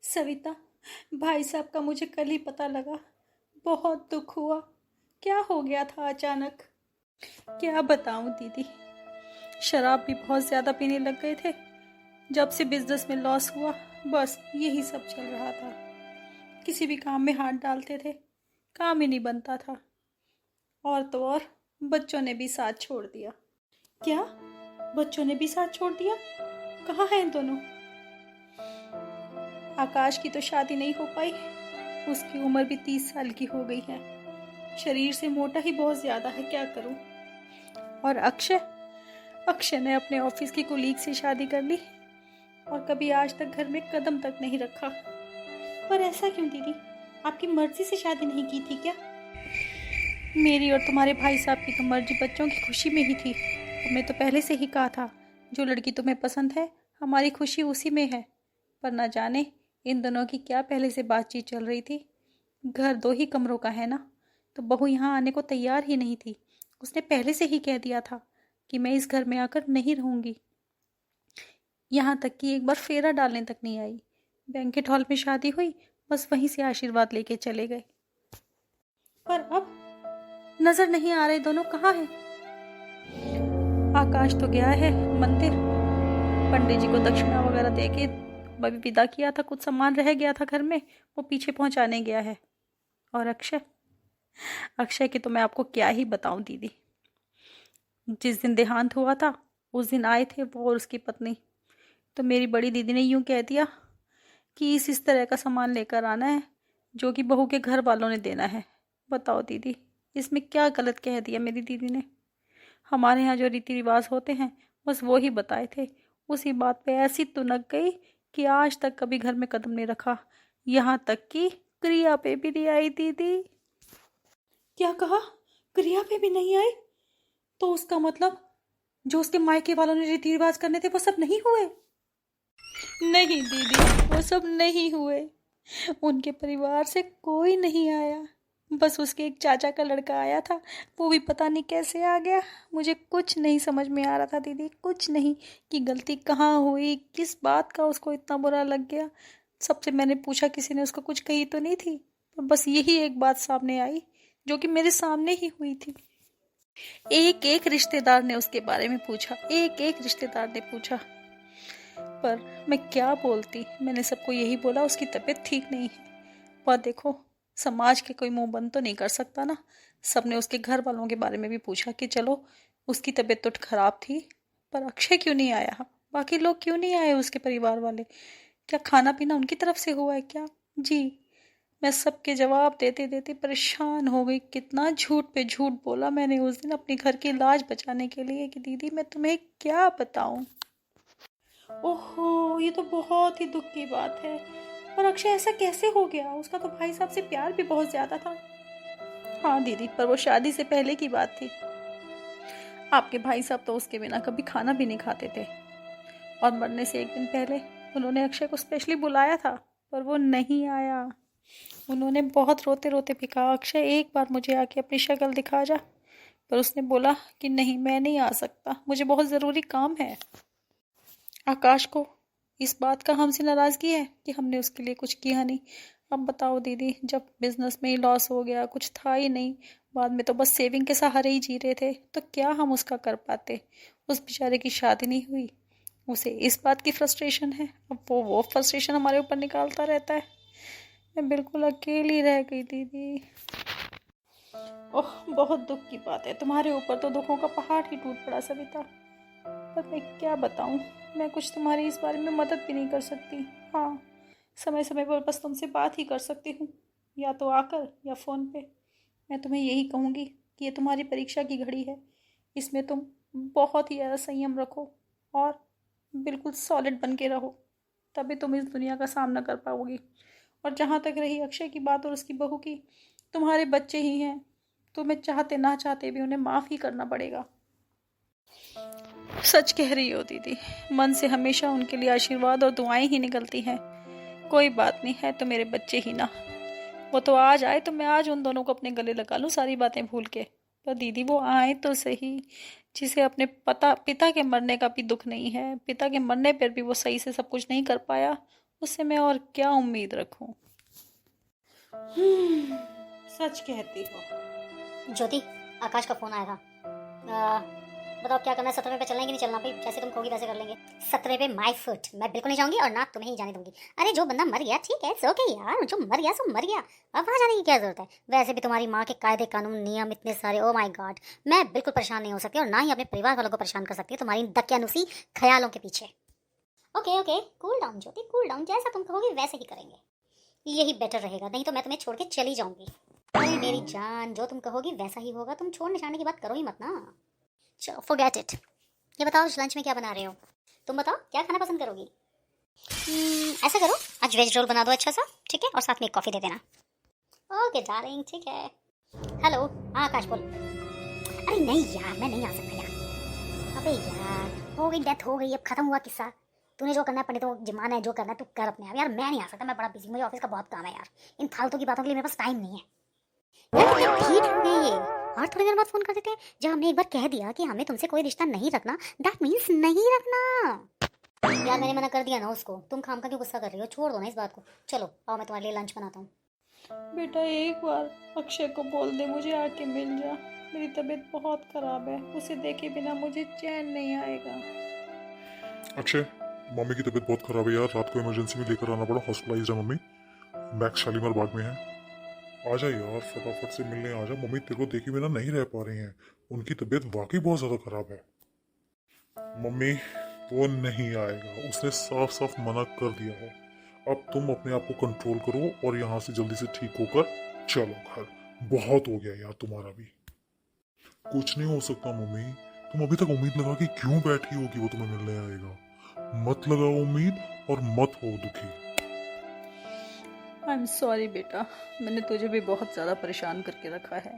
सविता, भाई साहब का मुझे कल ही पता लगा। बहुत दुख हुआ। क्या हो गया था अचानक? क्या बताऊं दीदी, शराब भी बहुत ज़्यादा पीने लग गए थे। जब से बिजनेस में लॉस हुआ, बस यही सब चल रहा था। किसी भी काम में हाथ डालते थे, काम ही नहीं बनता था। और तो और बच्चों ने भी साथ छोड़ दिया। क्या? बच्चों ने भी साथ छोड़ दिया? कहाँ हैं इन दोनों? आकाश की तो शादी नहीं हो पाई। उसकी उम्र भी 30 साल की हो गई है। शरीर से मोटा ही बहुत ज्यादा है, क्या करूं। और अक्षय अक्षय ने अपने ऑफिस की कुलीग से शादी कर ली और कभी आज तक घर में कदम तक नहीं रखा। पर ऐसा क्यों दीदी? आपकी मर्जी से शादी नहीं की थी क्या? मेरी और तुम्हारे भाई साहब की तो मर्जी बच्चों की खुशी में ही थी। हमने तो पहले से ही कहा था, जो लड़की तुम्हें पसंद है हमारी खुशी उसी में है। पर न जाने इन दोनों की क्या पहले से बातचीत चल रही थी। घर 2 ही कमरों का है ना, तो बहू यहाँ आने को तैयार ही नहीं थी। उसने पहले से ही कह दिया था कि मैं इस घर में आकर नहीं रहूंगी। यहाँ तक कि एक बार फेरा डालने तक नहीं आई। बैंकेट हॉल में शादी हुई, बस वहीं से आशीर्वाद लेके चले गए। पर अब नजर नहीं आ रहे दोनों, कहाँ हैं? आकाश तो गया है मंदिर, पंडित जी को दक्षिणा वगैरह देके अभी विदा किया था। कुछ सामान रह गया था घर में, वो पीछे पहुंचाने गया है। और अक्षय अक्षय की तो मैं आपको क्या ही बताऊं दीदी। जिस दिन देहांत हुआ था उस दिन आए थे वो और उसकी पत्नी। तो मेरी बड़ी दीदी ने यूं कह दिया कि इस तरह का सामान लेकर आना है जो कि बहू के घर वालों ने देना है। बताओ दीदी, इसमें क्या गलत कह दिया मेरी दीदी ने। हमारे यहाँ जो रीति रिवाज होते हैं बस वो ही बताए थे। उसी बात पे ऐसी तुनक गई कि आज तक कभी घर में कदम नहीं रखा। यहाँ तक कि क्रिया पे भी नहीं आई दीदी। क्या कहा? क्रिया पे भी नहीं आई? तो उसका मतलब जो उसके मायके वालों ने रीति रिवाज करने थे वो सब नहीं हुए? नहीं दीदी, वो सब नहीं हुए। उनके परिवार से कोई नहीं आया। बस उसके एक चाचा का लड़का आया था, वो भी पता नहीं कैसे आ गया। मुझे कुछ नहीं समझ में आ रहा था दीदी, कुछ नहीं, कि गलती कहाँ हुई, किस बात का उसको इतना बुरा लग गया। सबसे मैंने पूछा, किसी ने उसको कुछ कही तो नहीं थी। पर बस यही एक बात सामने आई जो कि मेरे सामने ही हुई थी। एक एक रिश्तेदार ने उसके बारे में पूछा, एक एक रिश्तेदार ने पूछा। पर मैं क्या बोलती। मैंने सबको यही बोला उसकी तबीयत ठीक नहीं है। पर देखो, समाज के कोई मुंह बंद तो नहीं कर सकता ना। सबने उसके घर वालों के बारे में भी पूछा कि चलो उसकी तबीयत तो खराब थी, पर अक्षय क्यों नहीं आया, बाकी लोग क्यों नहीं आए, उसके परिवार वाले। क्या खाना पीना उनकी तरफ से हुआ है क्या? जी। मैं सबके जवाब देते देते परेशान हो गई। कितना झूठ पे झूठ बोला मैंने उस दिन अपने घर की लाज बचाने के लिए कि दीदी मैं तुम्हें क्या बताऊं। ओहो, ये तो बहुत ही दुख की बात है। पर अक्षय ऐसा कैसे हो गया? उसका तो भाई साहब से प्यार भी बहुत ज्यादा था। हाँ दीदी, पर वो शादी से पहले की बात थी। आपके भाई साहब तो उसके बिना कभी खाना भी नहीं खाते थे। और मरने से एक दिन पहले उन्होंने अक्षय को स्पेशली बुलाया था, पर वो नहीं आया। उन्होंने बहुत रोते रोते भी कहा, अक्षय एक बार मुझे आके अपनी शक्ल दिखा जा। पर उसने बोला कि नहीं, मैं नहीं आ सकता, मुझे बहुत ज़रूरी काम है। आकाश को इस बात का हमसे नाराज़गी है कि हमने उसके लिए कुछ किया नहीं। अब बताओ दीदी, जब बिजनेस में ही लॉस हो गया, कुछ था ही नहीं, बाद में तो बस सेविंग के सहारे ही जी रहे थे, तो क्या हम उसका कर पाते। उस बेचारे की शादी नहीं हुई, उसे इस बात की फ्रस्ट्रेशन है। अब वो फ्रस्ट्रेशन हमारे ऊपर निकालता रहता है। मैं बिल्कुल अकेली रह गई दीदी। ओह, बहुत दुख की बात है। तुम्हारे ऊपर तो दुखों का पहाड़ ही टूट पड़ा सविता। पर मैं क्या बताऊं, मैं कुछ तुम्हारी इस बारे में मदद भी नहीं कर सकती। हाँ, समय समय पर बस तुमसे बात ही कर सकती हूँ, या तो आकर या फ़ोन पे। मैं तुम्हें यही कहूँगी कि ये तुम्हारी परीक्षा की घड़ी है। इसमें तुम बहुत ही ज़्यादा संयम रखो और बिल्कुल सॉलिड बन के रहो, तभी तुम इस दुनिया का सामना कर पाओगी। और जहाँ तक रही अक्षय की बात और उसकी बहू की, तुम्हारे बच्चे ही हैं, तुम्हें चाहते ना चाहते भी उन्हें माफ़ ही करना पड़ेगा। सच कह रही हो दीदी, मन से हमेशा उनके लिए आशीर्वाद और दुआएं ही निकलती हैं। कोई बात नहीं है तो मेरे बच्चे ही ना, वो तो आज आए तो मैं आज उन दोनों को अपने गले लगा लूं सारी बातें भूल के। पर दीदी वो आए तो सही, जिसे अपने पिता के मरने का भी दुख नहीं है, पिता के मरने पर भी वो सही से सब कुछ नहीं कर पाया, उससे मैं और क्या उम्मीद रखूं? सच कहती हो। ज्योति, आकाश का फोन आया था। बताओ क्या करना है, 17वें पे चलना है कि नहीं चलना? भाई जैसे तुम कहोगी वैसे कर लेंगे। 17वें पे माय फुट, मैं बिल्कुल नहीं जाऊंगी और ना तुम्हें ही जाने दूंगी। अरे जो बंदा मर गया ठीक है, सो के यार, जो मर गया सो मर गया, अब वहाँ जाने की क्या जरूरत है? वैसे भी तुम्हारी माँ के कायदे कानून नियम इतने सारे, ओ माय गॉड, मैं बिल्कुल परेशान नहीं हो सकती और ना ही अपने परिवार वालों को परेशान कर सकती तुम्हारी दकियानुसी ख्यालों के पीछे। ओके ओके, कूल डाउन ज्योति, कूल डाउन, जैसा तुम कहोगी वैसे ही करेंगे, यही बेटर रहेगा, नहीं तो मैं तुम्हें छोड़ के चली जाऊंगी। अरे मेरी जान, जो तुम कहोगी वैसा ही होगा, तुम छोड़ने छाड़ने की बात करो ही मत ना। चलो फॉरगेट इट। ये बताओ लंच में क्या बना रहे हो? तुम बताओ क्या खाना पसंद करोगी? ऐसा करो, आज वेज रोल बना दो अच्छा सा, ठीक है, और साथ में एक कॉफ़ी दे देना। ओके डार्लिंग, ठीक है। हेलो, हाँ आकाश बोल। अरे नहीं यार, मैं नहीं आ सकता यार। अबे यार, हो गई डेथ, हो गई, अब खत्म हुआ किस्सा। तूने जो करना है पंडितों को जिमाना है, जो करना है तू कर अपने आप। यार मैं नहीं आ सकता, मैं बड़ा बिजी हूँ, मुझे ऑफिस का बहुत काम है यार, इन फालतू की बातों के लिए मेरे पास टाइम नहीं है यार। ये ठीक है ये, और थोड़ी देर बाद फोन कर देते हैं। जब हमने एक बार कह दिया कि हमें तुमसे कोई रिश्ता नहीं रखना, दैट मीन्स नहीं रखना। यार मैंने मना कर दिया ना उसको, तुम खाम का क्यों गुस्सा कर रही हो? छोड़ दो ना इस बात को। चलो आओ, मैं तुम्हारे लिए लंच बनाता हूँ। बेटा एक बार अक्षय को बोल दे मुझे आके मिल जा, मेरी तबीयत बहुत खराब है, उसे देखे बिना मुझे चैन नहीं आएगा। अक्षय, मम्मी की तबीयत बहुत खराब है यार, रात को इमरजेंसी में लेकर आना पड़ा, हॉस्पिटलाइज्ड है मम्मी, मैक्स शालीमार बाग में है। आ जा यार, फटाफट से मिलने आ जा, मम्मी तेरे को देखे बिना नहीं रह पा रही हैं, उनकी तबीयत वाकई बहुत ज़्यादा खराब है। मम्मी वो नहीं आएगा, उसने साफ साफ मना कर दिया है। अब तुम अपने आप को कंट्रोल करो और यहाँ से जल्दी से ठीक होकर चलो घर, बहुत हो गया यार तुम्हारा भी। कुछ नहीं हो सकता मम्मी, तुम अभी तक उम्मीद लगा के क्यों बैठी हो कि वो तुम्हें मिलने आएगा? मत लगाओ उम्मीद और मत हो दुखी। आई एम सॉरी बेटा, मैंने तुझे भी बहुत ज़्यादा परेशान करके रखा है।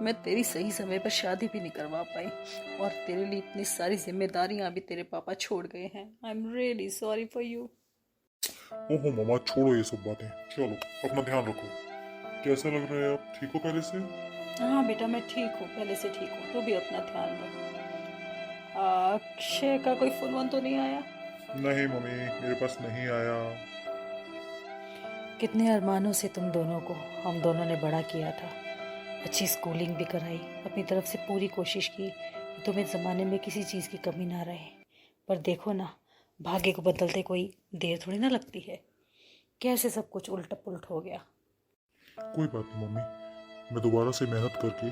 मैं तेरी सही समय पर शादी भी नहीं करवा पाई और तेरे लिए इतनी सारी जिम्मेदारियां भी तेरे पापा छोड़ गए हैं। I am really sorry for you. ओहो मामा, छोड़ो ये सब बातें, चलो अपना ध्यान रखो। कैसा लग रहा है आप, ठीक हो पहले से? हाँ बेटा मैं ठीक हूँ, पहले से ठीक हूँ, तू भी अपना ध्यान रख। अक्षय का कोई फोन वोन तो नहीं आया? नहीं मम्मी, मेरे पास नहीं आया। कितने अरमानों से तुम दोनों को हम दोनों ने बड़ा किया था, अच्छी स्कूलिंग भी कराई, अपनी तरफ से पूरी कोशिश की कि तुम्हें ज़माने में किसी चीज़ की कमी ना रहे। पर देखो ना, भाग्य को बदलते कोई देर थोड़ी ना लगती है, कैसे सब कुछ उल्टा पुल्ट हो गया। कोई बात नहीं मम्मी, मैं दोबारा से मेहनत करके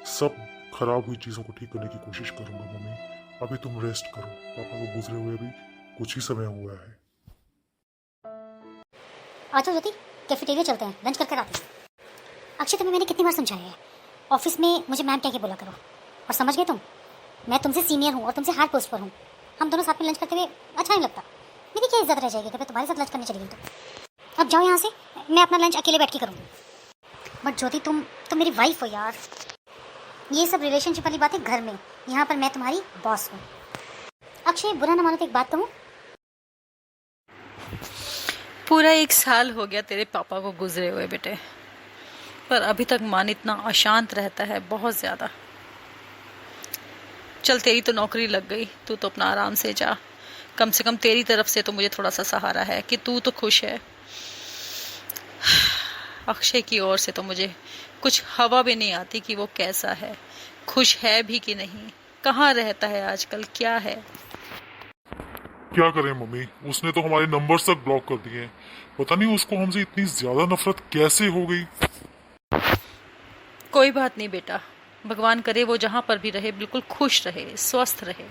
सब खराब हुई चीज़ों को ठीक करने की कोशिश करूंगा। मम्मी अभी तुम रेस्ट करो, पापा को गुजरे हुए अभी कुछ ही समय हुआ है। आ जाओ ज्योति, कैफेटेरिया चलते हैं, लंच करके आते हैं। अक्षय तुम्हें मैंने कितनी बार समझाया है, ऑफिस में मुझे मैम कह के बोला करो, और समझ गए तुम? मैं तुमसे सीनियर हूँ और तुमसे हायर पोस्ट पर हूँ, हम दोनों साथ में लंच करते हुए अच्छा नहीं लगता। मेरी क्या इज्जत रह जाएगी कि मैं तुम्हारे साथ लंच करने चली गई? तो अब जाओ यहाँ से, मैं अपना लंच अकेले बैठ के करूँगी। बट ज्योति तुम मेरी वाइफ हो यार, ये सब रिलेशनशिप वाली बातें घर में, यहाँ पर मैं तुम्हारी बॉस हूँ। अक्षय बुरा ना मानो तो एक बात कहूँ, पूरा 1 साल हो गया तेरे पापा को गुजरे हुए बेटे, पर अभी तक मन इतना अशांत रहता है, बहुत ज़्यादा। चल तेरी तो नौकरी लग गई, तू तो अपना आराम से जा, कम से कम तेरी तरफ से तो मुझे थोड़ा सा सहारा है कि तू तो खुश है। अक्षय की ओर से तो मुझे कुछ हवा भी नहीं आती कि वो कैसा है, खुश है भी कि नहीं, कहाँ रहता है आजकल, क्या है। क्या करें मम्मी, उसने तो हमारे नंबर्स तक ब्लॉक कर दिए हैं, पता नहीं उसको हमसे इतनी ज्यादा नफरत कैसे हो गई। कोई बात नहीं बेटा, भगवान करे वो जहाँ पर भी रहे बिल्कुल खुश रहे, स्वस्थ रहे।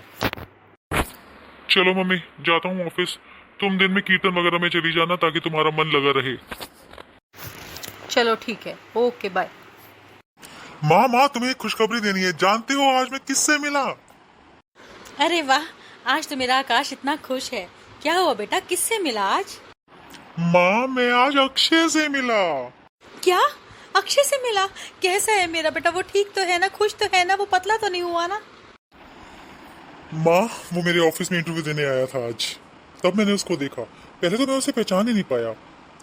चलो मम्मी, जाता हूँ ऑफिस, तुम दिन में कीर्तन वगैरह में चली जाना ताकि तुम्हारा मन लगा रहे। चलो ठीक है, ओके बाय। माँ माँ, तुम्हें एक खुशखबरी देनी है, जानते हो आज मैं किससे मिला? अरे वाह, आज तो मेरा आकाश इतना खुश है। क्या हुआ बेटा, किससे मिला आज? माँ मैं आज अक्षय से मिला। क्या, अक्षय से मिला? कैसा है मेरा बेटा, वो ठीक तो है ना, खुश तो है ना, वो पतला तो नहीं हुआ ना? माँ वो मेरे ऑफिस में इंटरव्यू देने आया था आज, तब मैंने उसको देखा, पहले तो मैं उसे पहचान ही नहीं पाया।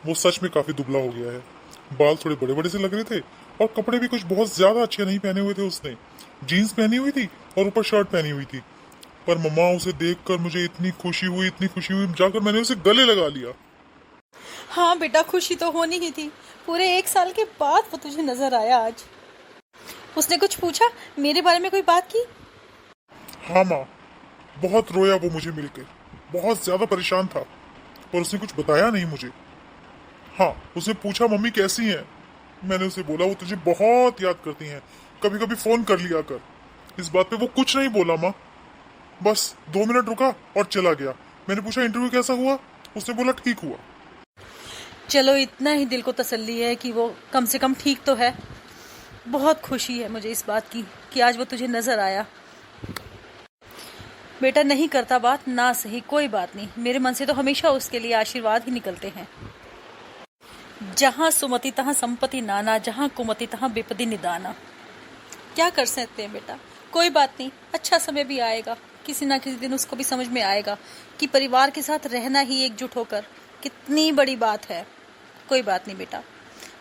वो सच में काफी दुबला हो गया है, बाल थोड़े बड़े बड़े से लग रहे थे और कपड़े भी कुछ बहुत ज्यादा अच्छे नहीं पहने हुए थे उसने, जीन्स पहनी हुई थी और ऊपर शर्ट पहनी हुई थी। पर मम्मा उसे देखकर मुझे इतनी खुशी हुई, जाकर मैंने उसे गले लगा लिया। हाँ बेटा, खुशी तो होनी ही थी। पूरे 1 साल के बाद वो तुझे नजर आया आज। उसने कुछ पूछा, मेरे बारे में कोई बात की? हाँ माँ, बहुत रोया वो मुझे मिलकर, बहुत ज्यादा परेशान था, पर उसने कुछ बताया नहीं मुझे। हाँ, उसने पूछा मम्मी कैसी हैं। मैंने उसे बोला वो तुझे बहुत याद करती हैं, कभी कभी फोन कर लिया कर। इस बात पे वो कुछ नहीं बोला माँ, बस 2 मिनट रुका और चला गया। मैंने पूछा इंटरव्यू कैसा हुआ, उसने बोला ठीक हुआ। चलो, इतना ही दिल को तसल्ली है कि वो कम से कम ठीक तो है। बहुत खुशी है मुझे इस बात की कि आज वो तुझे नजर आया। बेटा, नहीं करता बात ना सही, कोई बात नहीं। मेरे मन से तो हमेशा उसके लिए आशीर्वाद ही निकलते हैं। जहां सुमति तहां संपत्ति नाना, जहां कुमति तहां विपत्ति निदाना। क्या कर सकते हैं बेटा, कोई बात नहीं, अच्छा समय भी आएगा। किसी ना किसी दिन उसको भी समझ में आएगा कि परिवार के साथ रहना ही एकजुट होकर कितनी बड़ी बात है। कोई बात नहीं बेटा,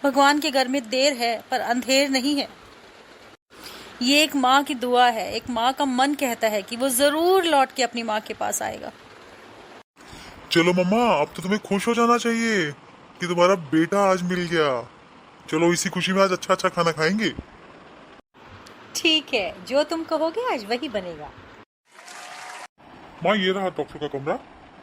भगवान के घर में देर है पर अंधेर नहीं है। ये एक माँ की दुआ है, एक माँ का मन कहता है कि वो जरूर लौट के अपनी माँ के पास आएगा। चलो मम्मा, अब तो तुम्हें खुश हो जाना चाहिए कि तुम्हारा बेटा आज मिल गया। चलो इसी खुशी में आज अच्छा अच्छा खाना खाएंगे। ठीक है, जो तुम कहोगे आज वही बनेगा। माँ, ये रहा डॉक्टर का कमरा,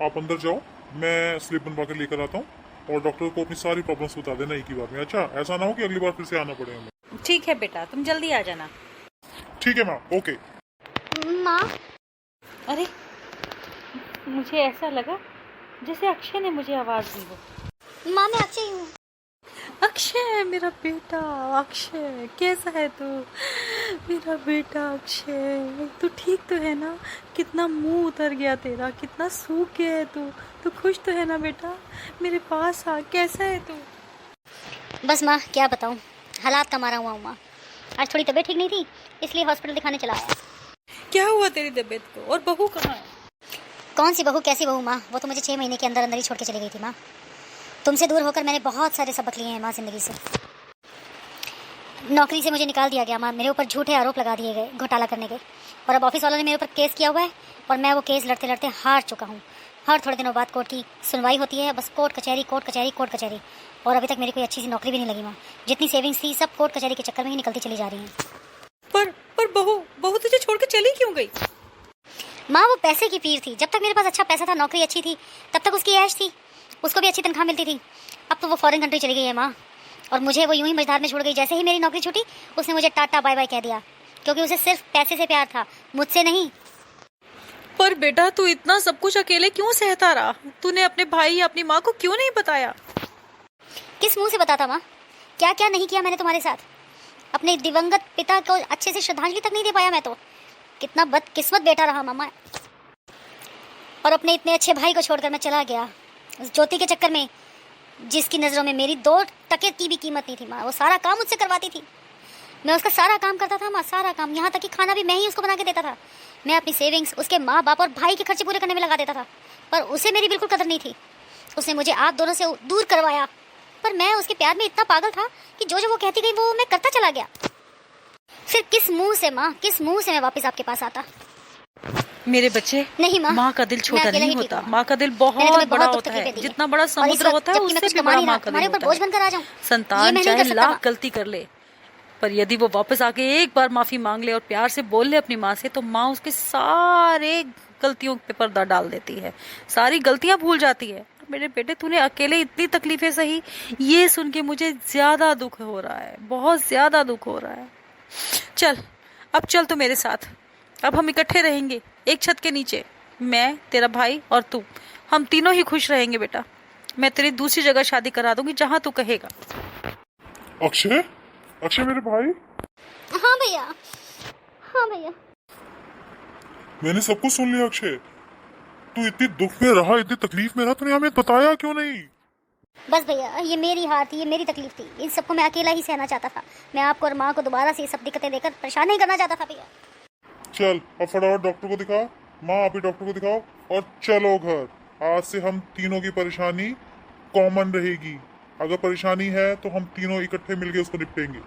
आप अंदर जाओ, मैं स्लिप बनवा कर लेकर आता हूँ और डॉक्टर को अपनी सारी प्रॉब्लम्स बता देना एक ही बार में। अच्छा, ऐसा ना हो कि अगली बार फिर से आना पड़े हमें। ठीक है बेटा, तुम जल्दी आ जाना। ठीक है माँ, ओके। माँ, अरे, मुझे ऐसा लगा जैसे अक्षय ने मुझे आवाज दी हो। माँ मैं अक्षय हूँ। अक्षय, मेरा बेटा अक्षय, कैसा है तू? मेरा बेटा अक्षय, तू ठीक तो है ना? कितना मुंह उतर गया तेरा, कितना सूख गया है तू। तू खुश तो है ना बेटा? मेरे पास आ, कैसा है तू? बस माँ क्या बताऊँ, हालात का मारा हुआ हूँ माँ। आज थोड़ी तबीयत ठीक नहीं थी, इसलिए हॉस्पिटल दिखाने चला आया। क्या हुआ तेरी तबीयत को? और बहू कहाँ है? कौन सी बहू, कैसी बहू माँ? वो तो मुझे 6 महीने के अंदर अंदर ही छोड़ के चली गई थी माँ। तुमसे दूर होकर मैंने बहुत सारे सबक लिए हैं माँ जिंदगी से। नौकरी से मुझे निकाल दिया गया माँ, मेरे ऊपर झूठे आरोप लगा दिए गए घोटाला करने के, और अब ऑफिस वालों ने मेरे ऊपर केस किया हुआ है और मैं वो केस लड़ते लड़ते हार चुका हूँ। हर थोड़े दिनों बाद कोर्ट की सुनवाई होती है, बस कोर्ट कचहरी कोर्ट कचहरी कोर्ट कचहरी, और अभी तक मेरी कोई अच्छी सी नौकरी भी नहीं लगी माँ। जितनी सेविंग्स थी सब कोर्ट कचहरी के चक्कर में ही निकलती चली जा रही हैं। पर बहू तुझे छोड़ के चली क्यों गई? माँ वो पैसे की पीर थी, जब तक मेरे पास अच्छा पैसा था, नौकरी अच्छी थी, तब तक उसकी ऐश थी, उसको भी अच्छी तनख्वाह मिलती थी। अब तो वो फॉरेन कंट्री चली गई है माँ, और मुझे वो यूं ही मझधार में छोड़ गई। जैसे ही मेरी नौकरी छूटी उसने मुझे टाटा बाय बाय कह दिया, क्योंकि उसे सिर्फ पैसे से प्यार था, मुझसे नहीं। पर बेटा, तू इतना सब कुछ अकेले क्यों सहता रहा? तूने अपने भाई या अपनी माँ को क्यों नहीं बताया? किस मुंह से बताता माँ? क्या क्या नहीं किया मैंने तुम्हारे साथ। अपने दिवंगत पिता को अच्छे से श्रद्धांजलि तक नहीं दे पाया मैं तो। कितना बदकिस्मत बेटा रहा मामा। और अपने इतने अच्छे भाई को छोड़कर मैं चला गया उस ज्योति के चक्कर में, जिसकी नज़रों में मेरी 2 टके की भी कीमत नहीं थी माँ। वो सारा काम मुझसे करवाती थी, मैं उसका सारा काम करता था माँ, सारा काम, यहाँ तक कि खाना भी मैं ही उसको बना के देता था। मैं अपनी सेविंग्स उसके माँ बाप और भाई के खर्चे पूरे करने में लगा देता था, पर उसे मेरी बिल्कुल कदर नहीं थी। उसने मुझे आप दोनों से दूर करवाया, पर मैं उसके प्यार में इतना पागल था कि जो जो वो कहती गई वो मैं करता चला गया। फिर किस मुंह से माँ, किस मुंह से मैं वापस आपके पास आता? मेरे बच्चे, नहीं माँ का दिल छोटा नहीं होता, माँ का दिल मैंने बहुत तुम्हें बड़ा बहुत होता दुख तकलीफें है। दी जितना बड़ा और इस समुद्र वक्त होता है जबकि मैं उससे कुछ भी कमा बड़ा नहीं माँ रहा, का तुम्हारे दिल ऊपर होता बोझ है। बनकर आ जाऊं, ये संतान मैं नहीं चाहे कर सकता लाख माँ। गलती कर ले, पर यदि वो वापस आके एक बार माफी मांग ले और प्यार से बोल ले अपनी माँ से, तो माँ उसके सारे गलतियों पे पर्दा डाल देती है, सारी गलतियां भूल जाती है। मेरे बेटे, तूने अकेले इतनी तकलीफें सही, ये सुन के मुझे ज्यादा दुख हो रहा है, बहुत ज्यादा दुख हो रहा है। चल, अब चल तू मेरे साथ। अब हम इकट्ठे रहेंगे एक छत के नीचे, मैं, तेरा भाई और तू, हम तीनों ही खुश रहेंगे बेटा। मैं तेरी दूसरी जगह शादी करा दूंगी जहां तू कहेगा। अक्षय, अक्षय मेरे भाई, हाँ भैया, हाँ भैया। मैंने सब कुछ सुन लिया। अक्षय, तू इतनी दुख में रहा, इतनी तकलीफ में रहा, तूने हमें बताया क्यों नहीं? बस भैया, ये मेरी हार थी, ये मेरी तकलीफ थी, इन सबको मैं अकेला ही सहना चाहता था। मैं आपको और माँ को दोबारा से ये सब दिक्कतें देकर परेशान नहीं करना चाहता था भैया। चल अब फटाफट डॉक्टर को दिखा, माँ आप ही डॉक्टर को दिखाओ और चलो घर। आज से हम तीनों की परेशानी कॉमन रहेगी। अगर परेशानी है तो हम तीनों इकट्ठे मिलके उसको निपटेंगे।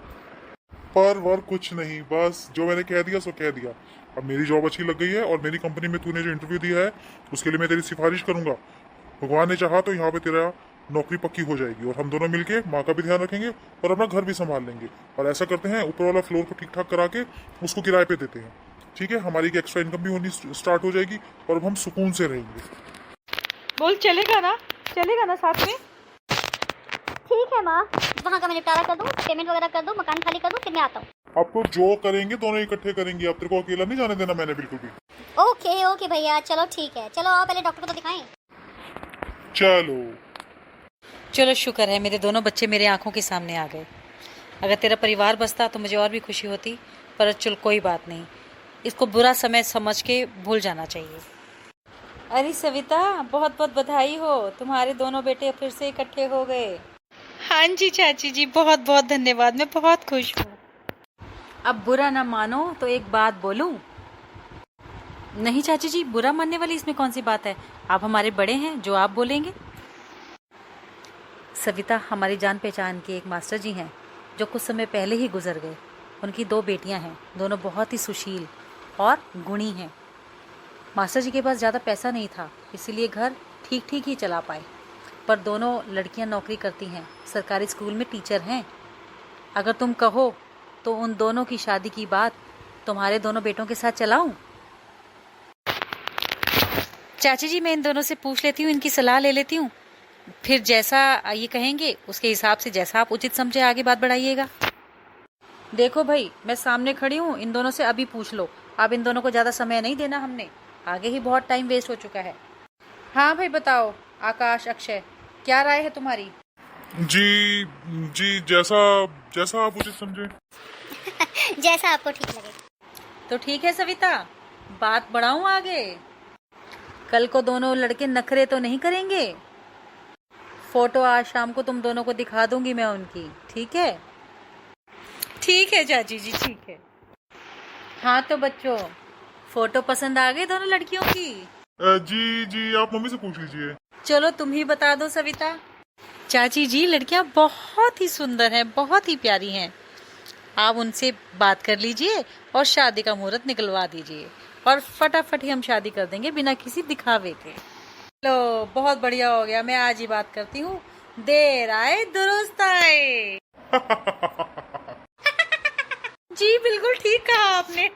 पर वर कुछ नहीं, बस जो मैंने कह दिया सो कह दिया। अब मेरी जॉब अच्छी लग गई है और मेरी कंपनी में तूने जो इंटरव्यू दिया है उसके लिए मैं तेरी सिफारिश करूंगा। भगवान ने चाहा तो यहाँ पे तेरा नौकरी पक्की हो जाएगी और हम दोनों मिलके माँ का भी ध्यान रखेंगे और अपना घर भी संभाल लेंगे। और ऐसा करते हैं, ऊपर वाला फ्लोर को ठीक ठाक करा के उसको किराए पे देते हैं, ठीक है? हमारी एक एक्स्ट्रा इनकम भी होनी स्टार्ट हो जाएगी और अब हम सुकून से रहेंगे। बोल चलेगा ना साथ में? ठीक है माँ, वहाँ का मैं निपटारा कर दूँ, पेमेंट वगैरह कर दूँ, मकान खाली कर दूँ, फिर मैं आता हूँ। अब तो जो करेंगे दोनों इकट्ठे करेंगे, अब तेरे को अकेला नहीं जाने देना मैंने बिल्कुल भी। ओके ओके भैया, चलो ठीक है, चलो आओ पहले डॉक्टर को तो दिखाएं। चलो शुक्र है मेरे दोनों बच्चे मेरे आंखों के सामने आ गए। अगर तेरा परिवार बसता तो मुझे और भी खुशी होती, पर चल कोई बात नहीं, इसको बुरा समय समझ के भूल जाना चाहिए। अरे सविता, बहुत बहुत बधाई हो, तुम्हारे दोनों बेटे फिर से इकट्ठे हो गए। हाँ जी चाची जी, बहुत बहुत धन्यवाद, मैं बहुत खुश हूँ। अब बुरा ना मानो तो एक बात बोलूं? नहीं चाची जी, बुरा मानने वाली इसमें कौन सी बात है? आप हमारे बड़े हैं, जो आप बोलेंगे। सविता, हमारी जान पहचान के एक मास्टर जी हैं जो कुछ समय पहले ही गुजर गए। उनकी 2 बेटियां हैं, दोनों बहुत ही सुशील और गुणी हैं। मास्टर जी के पास ज़्यादा पैसा नहीं था, इसीलिए घर ठीक ठीक ही चला पाए, पर दोनों लड़कियां नौकरी करती हैं, सरकारी स्कूल में टीचर हैं। अगर तुम कहो तो उन दोनों की शादी की बात तुम्हारे दोनों बेटों के साथ चलाऊं? चाची जी, मैं इन दोनों से पूछ लेती हूँ, इनकी सलाह ले लेती हूँ, फिर जैसा ये कहेंगे उसके हिसाब से जैसा आप उचित समझे आगे बात बढ़ाइएगा। देखो भाई, मैं सामने खड़ी हूँ, इन दोनों से अभी पूछ लो। अब इन दोनों को ज़्यादा समय नहीं देना हमने, आगे ही बहुत टाइम वेस्ट हो चुका है। हाँ भाई बताओ, आकाश, अक्षय, क्या राय है तुम्हारी? जी जी, जैसा जैसा आप उचित समझे। जैसा आपको ठीक लगे। तो ठीक है सविता, बात बढ़ाऊं आगे? कल को दोनों लड़के नखरे तो नहीं करेंगे? फोटो आज शाम को तुम दोनों को दिखा दूंगी मैं उनकी, ठीक है? ठीक है चाची जी, ठीक है। हाँ तो बच्चों, फोटो पसंद आ गई दोनों लड़कियों की? जी जी, आप मम्मी से पूछ लीजिए। चलो तुम ही बता दो सविता। चाची जी, लड़कियां बहुत ही सुंदर हैं, बहुत ही प्यारी हैं। आप उनसे बात कर लीजिए और शादी का मुहूर्त निकलवा दीजिए और फटाफट ही हम शादी कर देंगे बिना किसी दिखावे के। लो, बहुत बढ़िया हो गया, मैं आज ही बात करती हूँ। देर आए दुरुस्त आए। जी बिल्कुल ठीक कहा आपने।